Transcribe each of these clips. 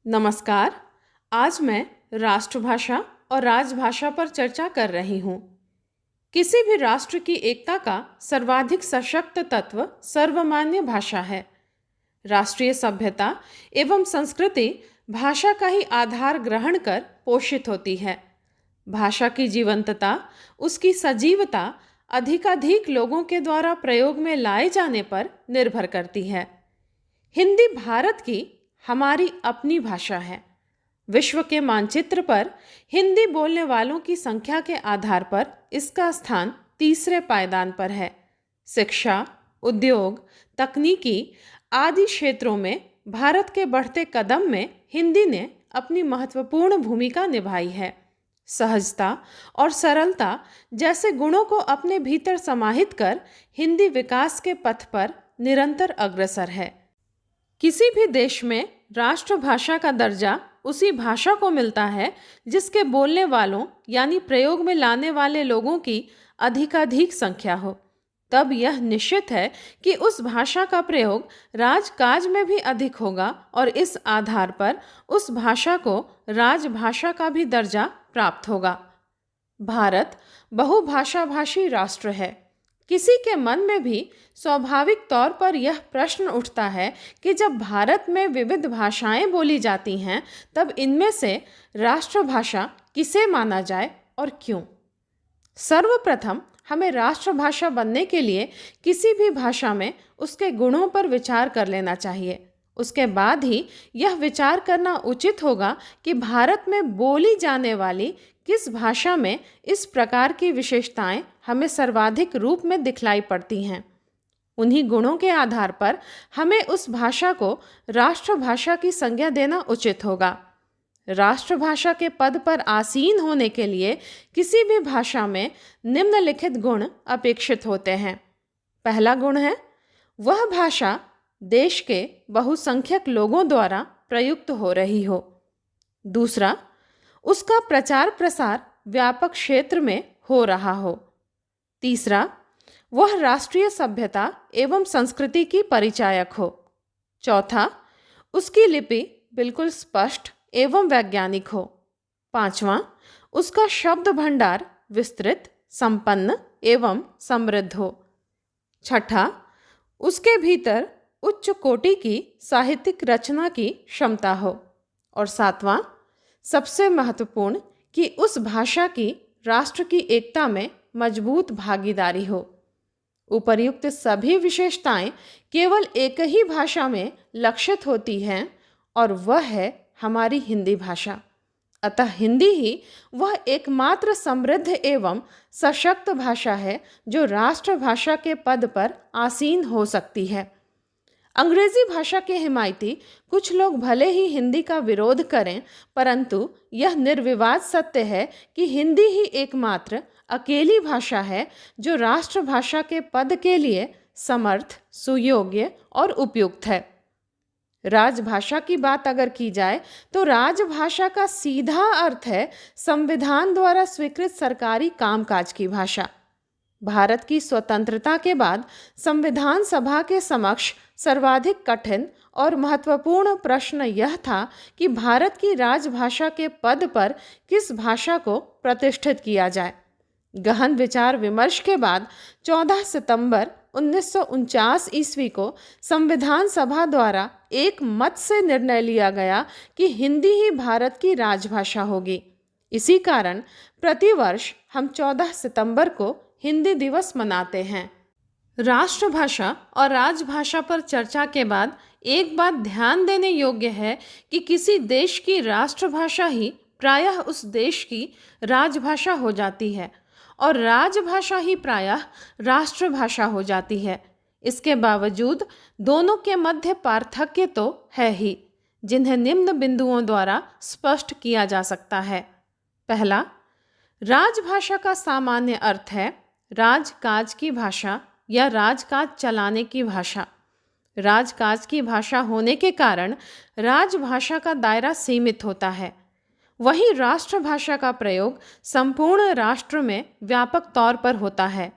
नमस्कार। आज मैं राष्ट्रभाषा और राजभाषा पर चर्चा कर रही हूँ। किसी भी राष्ट्र की एकता का सर्वाधिक सशक्त तत्व सर्वमान्य भाषा है। राष्ट्रीय सभ्यता एवं संस्कृति भाषा का ही आधार ग्रहण कर पोषित होती है। भाषा की जीवंतता, उसकी सजीवता अधिकाधिक लोगों के द्वारा प्रयोग में लाए जाने पर निर्भर करती है। हिंदी भारत की हमारी अपनी भाषा है। विश्व के मानचित्र पर हिंदी बोलने वालों की संख्या के आधार पर इसका स्थान तीसरे पायदान पर है। शिक्षा, उद्योग, तकनीकी आदि क्षेत्रों में भारत के बढ़ते कदम में हिंदी ने अपनी महत्वपूर्ण भूमिका निभाई है। सहजता और सरलता जैसे गुणों को अपने भीतर समाहित कर हिंदी विकास के पथ पर निरंतर अग्रसर है। किसी भी देश में राष्ट्रभाषा का दर्जा उसी भाषा को मिलता है जिसके बोलने वालों यानी प्रयोग में लाने वाले लोगों की अधिकाधिक संख्या हो। तब यह निश्चित है कि उस भाषा का प्रयोग राजकाज में भी अधिक होगा और इस आधार पर उस भाषा को राजभाषा का भी दर्जा प्राप्त होगा। भारत बहुभाषाभाषी राष्ट्र है। किसी के मन में भी स्वाभाविक तौर पर यह प्रश्न उठता है कि जब भारत में विविध भाषाएं बोली जाती हैं, तब इनमें से राष्ट्रभाषा किसे माना जाए और क्यों? सर्वप्रथम हमें राष्ट्रभाषा बनने के लिए किसी भी भाषा में उसके गुणों पर विचार कर लेना चाहिए। उसके बाद ही यह विचार करना उचित होगा कि भारत में बोली जाने वाली किस भाषा में इस प्रकार की विशेषताएं हमें सर्वाधिक रूप में दिखलाई पड़ती हैं। उन्हीं गुणों के आधार पर हमें उस भाषा को राष्ट्रभाषा की संज्ञा देना उचित होगा। राष्ट्रभाषा के पद पर आसीन होने के लिए किसी भी भाषा में निम्नलिखित गुण अपेक्षित होते हैं। पहला गुण है, वह भाषा देश के बहुसंख्यक लोगों द्वारा प्रयुक्त हो रही हो। दूसरा, उसका प्रचार प्रसार व्यापक क्षेत्र में हो रहा हो। तीसरा, वह राष्ट्रीय सभ्यता एवं संस्कृति की परिचायक हो। चौथा, उसकी लिपि बिल्कुल स्पष्ट एवं वैज्ञानिक हो। पांचवा, उसका शब्द भंडार विस्तृत, संपन्न एवं समृद्ध हो। छठा, उसके भीतर उच्च कोटि की साहित्यिक रचना की क्षमता हो। और सातवां, सबसे महत्वपूर्ण, कि उस भाषा की राष्ट्र की एकता में मजबूत भागीदारी हो। उपर्युक्त सभी विशेषताएं केवल एक ही भाषा में लक्षित होती हैं और वह है हमारी हिंदी भाषा। अतः हिंदी ही वह एकमात्र समृद्ध एवं सशक्त भाषा है जो राष्ट्रभाषा के पद पर आसीन हो सकती है। अंग्रेजी भाषा के हिमायती कुछ लोग भले ही हिंदी का विरोध करें, परंतु यह निर्विवाद सत्य है कि हिंदी ही एकमात्र अकेली भाषा है जो राष्ट्रभाषा के पद के लिए समर्थ, सुयोग्य और उपयुक्त है। राजभाषा की बात अगर की जाए तो राजभाषा का सीधा अर्थ है संविधान द्वारा स्वीकृत सरकारी कामकाज की भाषा। भारत की स्वतंत्रता के बाद संविधान सभा के समक्ष सर्वाधिक कठिन और महत्वपूर्ण प्रश्न यह था कि भारत की राजभाषा के पद पर किस भाषा को प्रतिष्ठित किया जाए। गहन विचार विमर्श के बाद 14 सितंबर 1949 ईस्वी को संविधान सभा द्वारा एक मत से निर्णय लिया गया कि हिंदी ही भारत की राजभाषा होगी। इसी कारण प्रतिवर्ष हम 14 सितंबर को हिंदी दिवस मनाते हैं। राष्ट्रभाषा और राजभाषा पर चर्चा के बाद एक बात ध्यान देने योग्य है कि किसी देश की राष्ट्रभाषा ही प्रायः उस देश की राजभाषा हो जाती है और राजभाषा ही प्रायः राष्ट्रभाषा हो जाती है। इसके बावजूद दोनों के मध्य पार्थक्य तो है ही, जिन्हें निम्न बिंदुओं द्वारा स्पष्ट किया जा सकता है। पहला, राजभाषा का सामान्य अर्थ है राजकाज की भाषा या राजकाज चलाने की भाषा। राजकाज की भाषा होने के कारण राजभाषा का दायरा सीमित होता है। वहीं राष्ट्रभाषा का प्रयोग संपूर्ण राष्ट्र में व्यापक तौर पर होता है।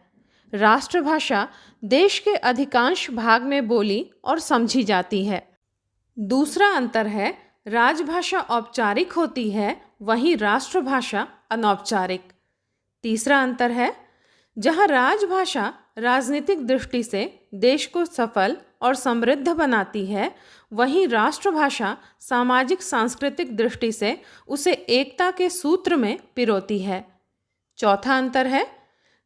राष्ट्रभाषा देश के अधिकांश भाग में बोली और समझी जाती है। दूसरा अंतर है राजभाषा औपचारिक होती है, वहीं राष्ट्रभाषा अनौपचारिक। तीसरा अंतर है, जहां राजभाषा राजनीतिक दृष्टि से देश को सफल और समृद्ध बनाती है, वहीं राष्ट्रभाषा सामाजिक सांस्कृतिक दृष्टि से उसे एकता के सूत्र में पिरोती है। चौथा अंतर है,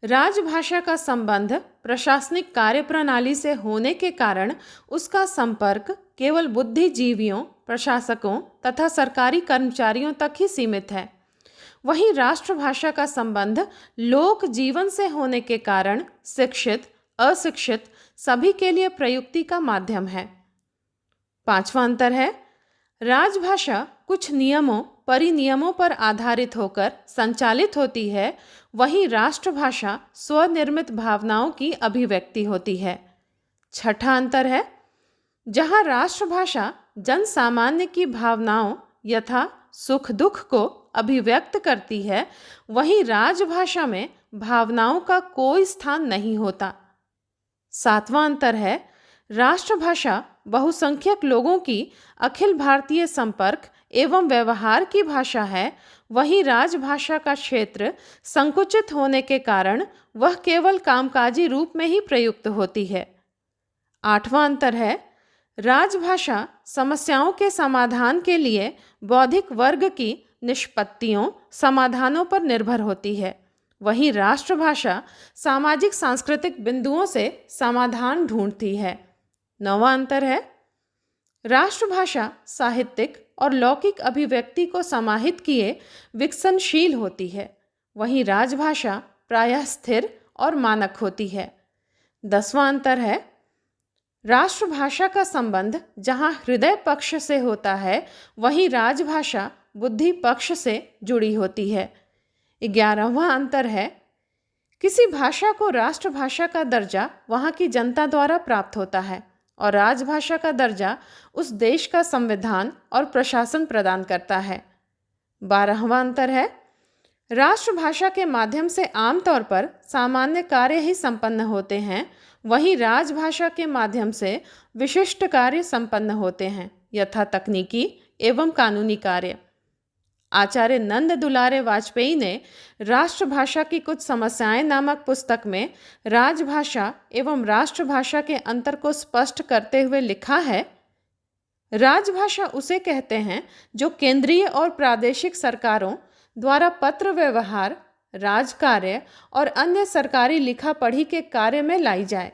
राजभाषा का संबंध प्रशासनिक कार्यप्रणाली से होने के कारण उसका संपर्क केवल बुद्धिजीवियों, प्रशासकों तथा सरकारी कर्मचारियों तक ही सीमित है। वहीं राष्ट्रभाषा का संबंध लोक जीवन से होने के कारण शिक्षित, अशिक्षित सभी के लिए प्रयुक्ति का माध्यम है। पांचवा अंतर है, राजभाषा कुछ नियमों, परिनियमों पर आधारित होकर संचालित होती है, वहीं राष्ट्रभाषा स्वनिर्मित भावनाओं की अभिव्यक्ति होती है। छठा अंतर है, जहां राष्ट्रभाषा जन सामान्य की भावनाओं यथा सुख दुख को अभिव्यक्त करती है, वहीं राजभाषा में भावनाओं का कोई स्थान नहीं होता। सातवां अंतर है, राष्ट्रभाषा बहुसंख्यक लोगों की अखिल भारतीय संपर्क एवं व्यवहार की भाषा है, वहीं राजभाषा का क्षेत्र संकुचित होने के कारण वह केवल कामकाजी रूप में ही प्रयुक्त होती है। आठवां अंतर है, राजभाषा समस्याओं के समाधान के लिए बौद्धिक वर्ग की निष्पत्तियों, समाधानों पर निर्भर होती है, वहीं राष्ट्रभाषा सामाजिक सांस्कृतिक बिंदुओं से समाधान ढूंढती है। नौवां अंतर है, राष्ट्रभाषा साहित्यिक और लौकिक अभिव्यक्ति को समाहित किए विकसनशील होती है, वहीं राजभाषा प्रायः स्थिर और मानक होती है। 10वां अंतर है, राष्ट्रभाषा का संबंध जहां हृदय पक्ष से होता है, वहीं राजभाषा बुद्धि पक्ष से जुड़ी होती है। 11वां अंतर है, किसी भाषा को राष्ट्रभाषा का दर्जा वहां की जनता द्वारा प्राप्त होता है और राजभाषा का दर्जा उस देश का संविधान और प्रशासन प्रदान करता है। 12वां अंतर है, राष्ट्रभाषा के माध्यम से आमतौर पर सामान्य कार्य ही संपन्न होते हैं, वहीं राजभाषा के माध्यम से विशिष्ट कार्य संपन्न होते हैं यथा तकनीकी एवं कानूनी कार्य। आचार्य नंद दुलारे वाजपेयी ने राष्ट्रभाषा की कुछ समस्याएं नामक पुस्तक में राजभाषा एवं राष्ट्रभाषा के अंतर को स्पष्ट करते हुए लिखा है, राजभाषा उसे कहते हैं जो केंद्रीय और प्रादेशिक सरकारों द्वारा पत्र व्यवहार, राजकार्य और अन्य सरकारी लिखा पढ़ी के कार्य में लाई जाए।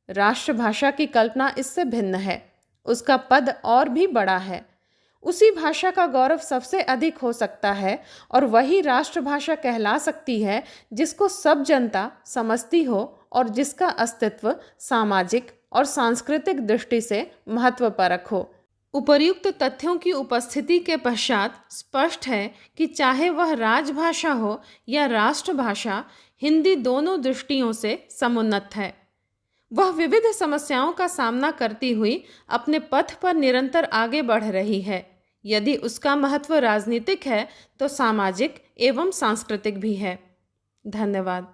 राष्ट्रभाषा की कल्पना इससे भिन्न है, उसका पद और भी बड़ा है। उसी भाषा का गौरव सबसे अधिक हो सकता है और वही राष्ट्रभाषा कहला सकती है जिसको सब जनता समझती हो और जिसका अस्तित्व सामाजिक और सांस्कृतिक दृष्टि से महत्वपरक हो। उपर्युक्त तथ्यों की उपस्थिति के पश्चात स्पष्ट है कि चाहे वह राजभाषा हो या राष्ट्रभाषा, हिंदी दोनों दृष्टियों से समुन्नत है। वह विविध समस्याओं का सामना करती हुई अपने पथ पर निरंतर आगे बढ़ रही है। यदि उसका महत्व राजनीतिक है तो सामाजिक एवं सांस्कृतिक भी है। धन्यवाद।